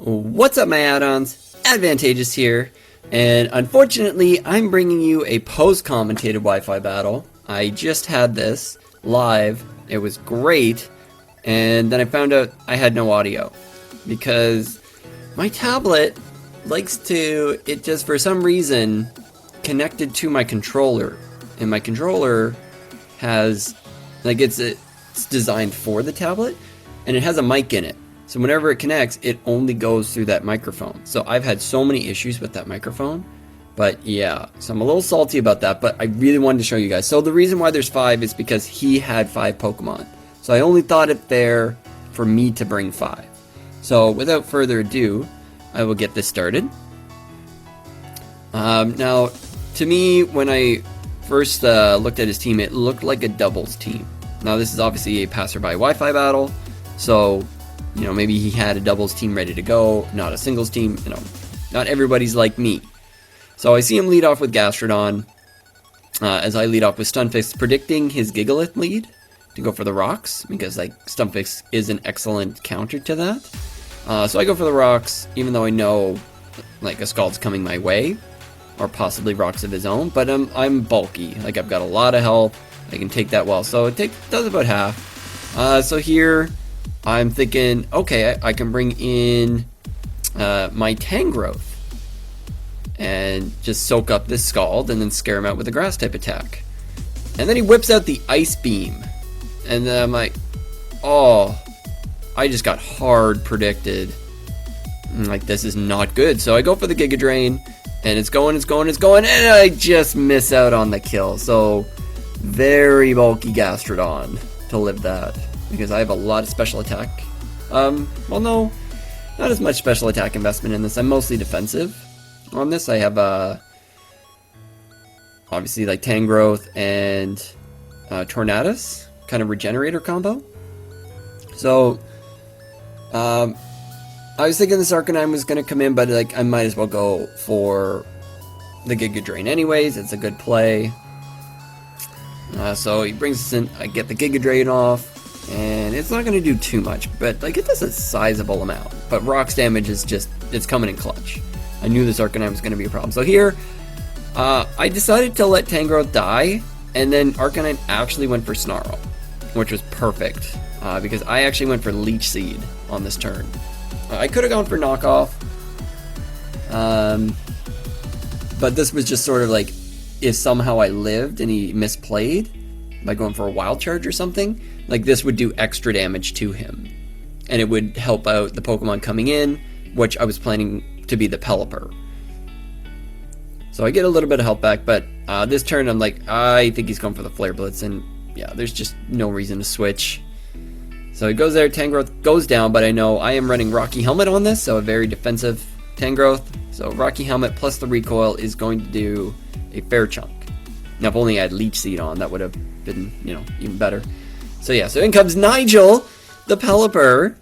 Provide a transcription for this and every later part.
What's up, my add-ons? Advantageous here, and unfortunately I'm bringing you a post-commentated Wi-Fi battle. I just had this live, it was great, and then I found out I had no audio because my tablet likes to, it just for some reason connected to my controller, and my controller has, like, it's designed for the tablet, and it has a mic in it. So whenever it connects, it only goes through that microphone. So I've had so many issues with that microphone. But yeah, so I'm a little salty about that, but I really wanted to show you guys. So the reason why there's 5 is because he had 5 Pokemon. So I only thought it fair for me to bring 5. So without further ado, I will get this started. Now, to me, when I first looked at his team, it looked like a doubles team. Now this is obviously a passerby Wi-Fi battle, so you know, maybe he had a doubles team ready to go, not a singles team, you know, not everybody's like me. So I see him lead off with Gastrodon, as I lead off with Stunfisk, predicting his Gigalith lead to go for the rocks, because like Stunfisk is an excellent counter to that. So I go for the rocks, even though I know like a Scald's coming my way, or possibly rocks of his own, but I'm bulky, like I've got a lot of health, I can take that well, so it does about half. So here, I'm thinking, okay, I can bring in my Tangrowth and just soak up this Scald and then scare him out with a grass type attack. And then he whips out the Ice Beam. And then I'm like, oh, I just got hard predicted. Like, this is not good. So I go for the Giga Drain, and it's going, and I just miss out on the kill. So, very bulky Gastrodon to live that. Because I have a lot of special attack. Well, no, not as much special attack investment in this. I'm mostly defensive on this. I have, obviously, like Tangrowth and Tornadus, kind of regenerator combo. So, I was thinking this Arcanine was going to come in, but like I might as well go for the Giga Drain anyways. It's a good play. So he brings us in, I get the Giga Drain off. And it's not going to do too much, but like it does a sizable amount. But Rock's damage is just, it's coming in clutch. I knew this Arcanine was going to be a problem. So here, I decided to let Tangrowth die, and then Arcanine actually went for Snarl, which was perfect, because I actually went for Leech Seed on this turn. I could have gone for Knockoff, but this was just sort of like, if somehow I lived and he misplayed, by going for a Wild Charge or something, like this would do extra damage to him. And it would help out the Pokemon coming in, which I was planning to be the Pelipper. So I get a little bit of health back, but this turn I'm like, I think he's going for the Flare Blitz, and yeah, there's just no reason to switch. So he goes there, Tangrowth goes down, but I know I am running Rocky Helmet on this, so a very defensive Tangrowth. So Rocky Helmet plus the recoil is going to do a fair chunk. Now if only I had Leech Seed on, that would have been, you know, even better. So yeah, so in comes Nigel, the Pelipper,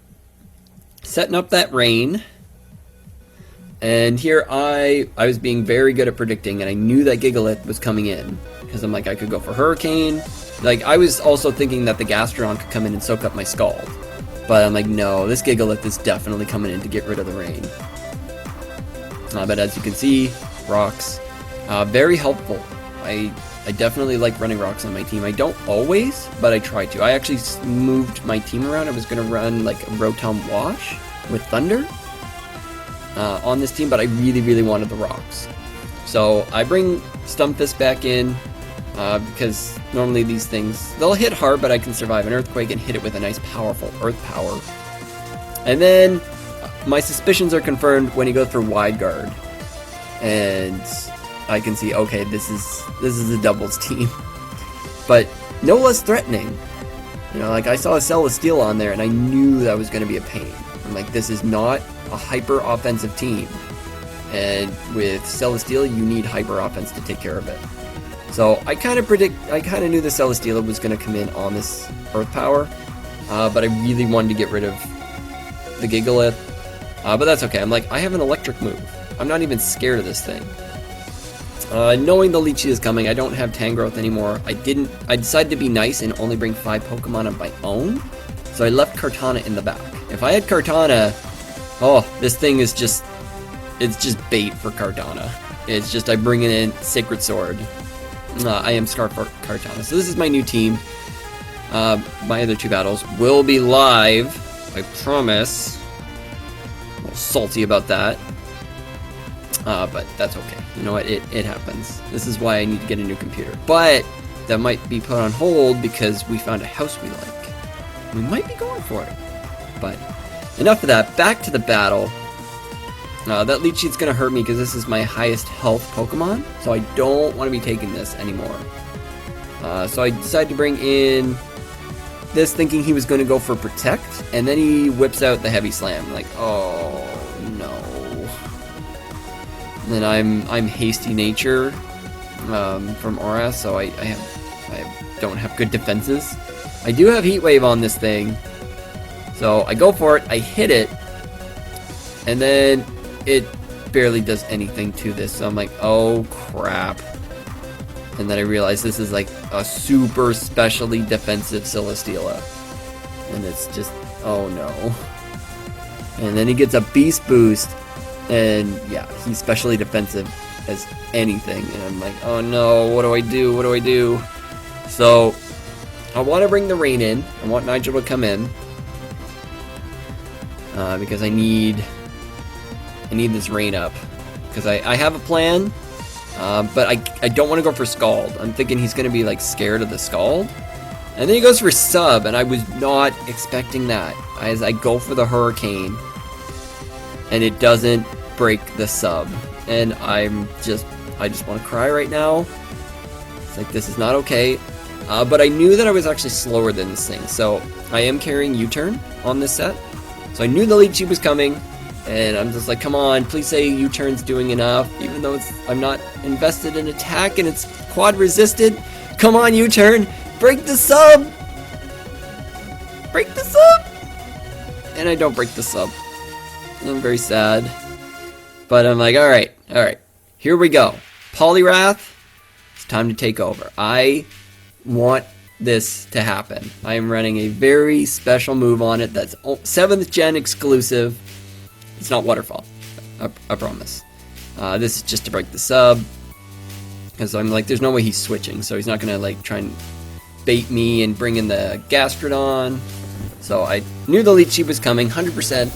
setting up that rain. And here I was being very good at predicting, and I knew that Gigalith was coming in, because I'm like, I could go for Hurricane. Like, I was also thinking that the Gastrodon could come in and soak up my Scald. But I'm like, no, this Gigalith is definitely coming in to get rid of the rain. But as you can see, rocks, very helpful. I definitely like running rocks on my team. I don't always, but I try to. I actually moved my team around. I was going to run like a Rotom Wash with Thunder on this team, but I really wanted the rocks. So I bring Stunfisk back in because normally these things, they'll hit hard, but I can survive an Earthquake and hit it with a nice powerful Earth Power. And then my suspicions are confirmed when he goes for Wide Guard. And I can see, okay, this is a doubles team, but no less threatening. You know, like I saw a Celesteela on there, and I knew that was going to be a pain. I'm like, this is not a hyper offensive team, and with Celesteela, you need hyper offense to take care of it. So I kind of knew the Celesteela was going to come in on this Earth Power, but I really wanted to get rid of the Gigalith. But that's okay. I'm like, I have an electric move. I'm not even scared of this thing. Knowing the Leechy is coming, I don't have Tangrowth anymore. I decided to be nice and only bring 5 Pokemon of my own. So I left Kartana in the back. If I had Kartana, Oh, this thing is just, it's just bait for Cardano. It's just, I bring it in Sacred Sword. I am Scarf Cardano. So this is my new team. My other 2 battles will be live, I promise. A little salty about that. But that's okay. You know what? It happens. This is why I need to get a new computer. But that might be put on hold because we found a house we like. We might be going for it. But enough of that. Back to the battle. That leech sheet's going to hurt me because this is my highest health Pokemon. So I don't want to be taking this anymore. So I decided to bring in this thinking he was going to go for Protect. And then he whips out the Heavy Slam. Like, oh no. And then I'm Hasty Nature from Aura, so I don't have good defenses. I do have Heat Wave on this thing, so I go for it, I hit it, and then it barely does anything to this, so I'm like, oh crap. And then I realize this is like a super specially defensive Celesteela, and it's just, oh no. And then he gets a Beast Boost, and yeah, he's specially defensive as anything. And I'm like, oh no, what do I do? What do I do? So I want to bring the rain in. I want Nigel to come in. Because I need this rain up. Because I have a plan. But I don't want to go for Scald. I'm thinking he's going to be like scared of the Scald. And then he goes for Sub, and I was not expecting that. As I go for the Hurricane, and it doesn't break the Sub, and I just want to cry right now. It's like, this is not okay. But I knew that I was actually slower than this thing, so I am carrying U-Turn on this set. So I knew the lead sheet was coming, and I'm just like, come on, please say U-Turn's doing enough, even though I'm not invested in attack and it's quad resisted. Come on, U-Turn, break the Sub! Break the Sub! And I don't break the Sub. I'm very sad. But I'm like, alright, here we go. Poliwrath, it's time to take over. I want this to happen. I am running a very special move on it that's 7th gen exclusive. It's not Waterfall, I promise. This is just to break the Sub. Because I'm like, there's no way he's switching, so he's not going to like try and bait me and bring in the Gastrodon. So I knew the lead sheet was coming, 100%.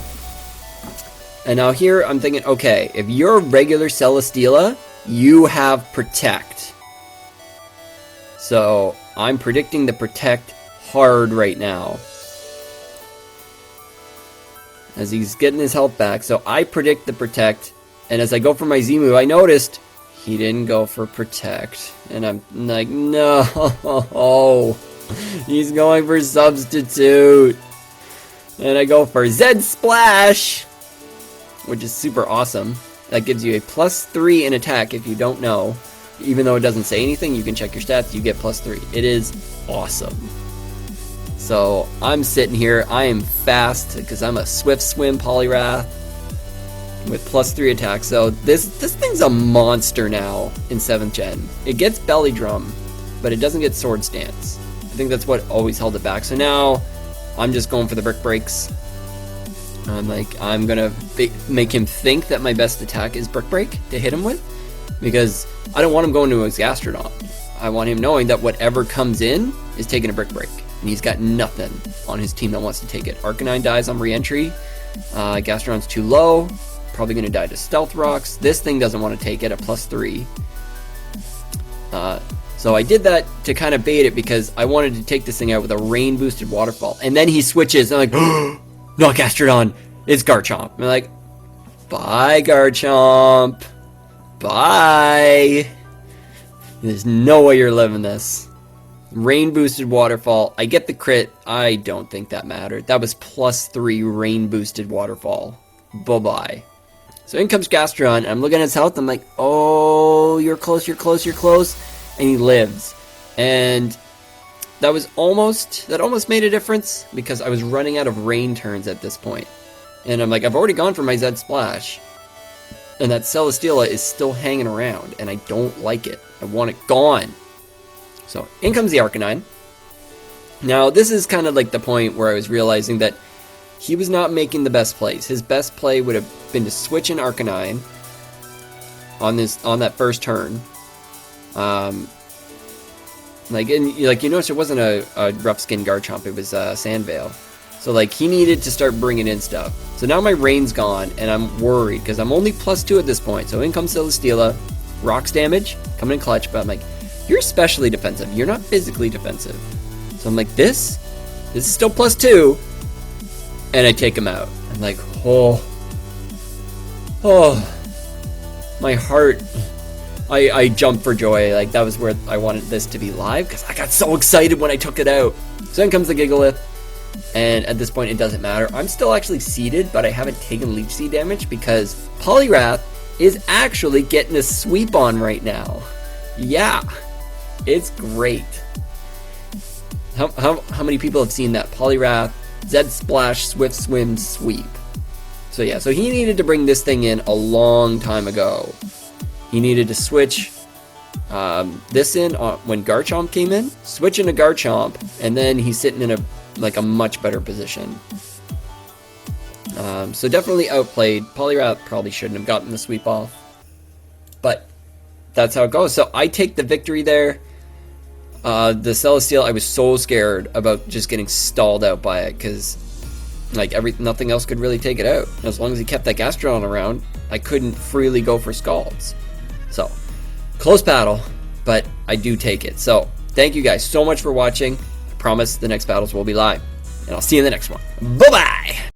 And now here I'm thinking, okay, if you're a regular Celesteela, you have Protect. So I'm predicting the Protect hard right now. As he's getting his health back. So I predict the Protect. And as I go for my Z move, I noticed he didn't go for Protect. And I'm like, no. He's going for Substitute. And I go for Z Splash, which is super awesome. That gives you a +3 in attack if you don't know. Even though it doesn't say anything, you can check your stats, you get +3. It is awesome. So I'm sitting here, I am fast because I'm a Swift Swim Poliwrath with +3 attack. So this thing's a monster now in 7th gen. It gets Belly Drum, but it doesn't get Sword Stance. I think that's what always held it back. So now I'm just going for the Brick Breaks. I'm gonna make him think that my best attack is Brick Break to hit him with, because I don't want him going to his Gastrodon. I want him knowing that whatever comes in is taking a Brick Break, and he's got nothing on his team that wants to take it. Arcanine dies on re-entry. Gastrodon's too low, probably gonna die to Stealth Rocks. This thing doesn't want to take it at +3. So I did that to kind of bait it because I wanted to take this thing out with a rain boosted Waterfall, and then he switches. And I'm like, not Gastrodon, it's Garchomp. I'm like, bye Garchomp, bye. There's no way you're living this. Rain boosted Waterfall. I get the crit. I don't think that mattered. That was +3 rain boosted Waterfall. Bye bye. So in comes Gastrodon. I'm looking at his health. I'm like, oh, you're close, you're close, you're close. And he lives. And that almost made a difference because I was running out of rain turns at this point. And I'm like, I've already gone for my Z Splash. And that Celesteela is still hanging around, and I don't like it. I want it gone. So in comes the Arcanine. Now this is kind of like the point where I was realizing that he was not making the best plays. His best play would have been to switch an Arcanine on that first turn. Like you notice it wasn't a rough skin Garchomp, it was Sandvale. So like he needed to start bringing in stuff. So now my rain's gone and I'm worried because I'm only +2 at this point. So in comes Celesteela, rocks damage, coming in clutch, but I'm like, you're especially defensive. You're not physically defensive. So I'm like, this is still +2, and I take him out. I'm like, oh, my heart. I jumped for joy. Like that was where I wanted this to be live because I got so excited when I took it out. So then comes the Gigalith, and at this point it doesn't matter. I'm still actually seeded, but I haven't taken Leech Seed damage because Poliwrath is actually getting a sweep on right now. Yeah, it's great. How many people have seen that Poliwrath Zed Splash Swift Swim sweep? So yeah, so he needed to bring this thing in a long time ago. He needed to switch this in when Garchomp came in, switch into Garchomp, and then he's sitting in a much better position. So definitely outplayed. Poliwrath probably shouldn't have gotten the sweep off, but that's how it goes. So I take the victory there. The Celesteela, I was so scared about just getting stalled out by it because like nothing else could really take it out. As long as he kept that Gastrodon around, I couldn't freely go for Scalds. So close battle, but I do take it. So thank you guys so much for watching. I promise the next battles will be live, and I'll see you in the next one. Bye bye.